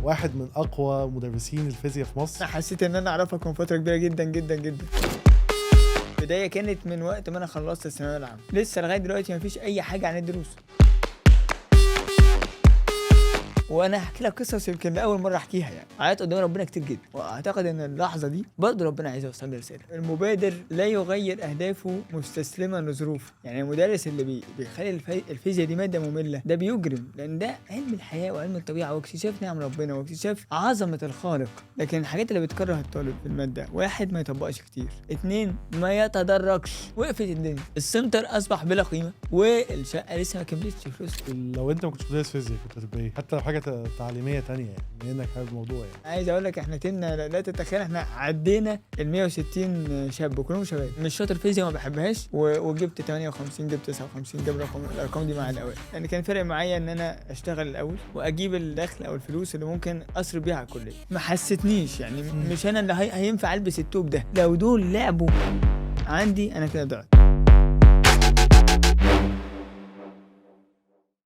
واحد من اقوى مدرسين الفيزياء في مصر. حسيت ان انا اعرفك من فتره كبيره جدا جدا جدا. البدايه كانت من وقت ما انا خلصت الثانويه العامه، لسه لغايه دلوقتي مفيش اي حاجه عن الدروس. وانا هحكي لك قصص يمكن لاول مره احكيها، يعني عيط قدام ربنا كتير جدا، واعتقد ان اللحظه دي برضه ربنا عايز يوصل لي رساله. المبادر لا يغير اهدافه مستسلما لظروفه. يعني المدرس اللي بيخلي الفيزياء دي ماده ممله ده بيجرم، لان ده علم الحياه وعلم الطبيعه واكتشاف نعم ربنا واكتشاف عظمه الخالق. لكن الحاجات اللي بتكره الطالب في الماده: واحد، ما يطبقش كتير; اتنين، ما يتدرجش. وقفت الدنيا، السنتر اصبح بلا قيمه، والشقه لسه ما كملتش فلوس. لو انت ما كنتش مدرس فيزياء كنت هتبقى ايه؟ حتى لو حاجه تعليميه تانية، يعني بما انك حابب الموضوع. يعني عايز اقول لك احنا كنا لا تتخيل احنا عدينا ال 160 شاب وكلهم شباب. مش شاطر فيزياء ما بحبهاش وجبت 58، جبت 59، جاب الارقام دي مع الاوائل. يعني كان فارق معايا ان انا اشتغل الاول واجيب الدخل او الفلوس اللي ممكن اصرف بيها على الكليه. ما حسيتنيش يعني مش انا اللي هينفع البس التوب ده. لو دول لعبوا عندي انا كده ضعت.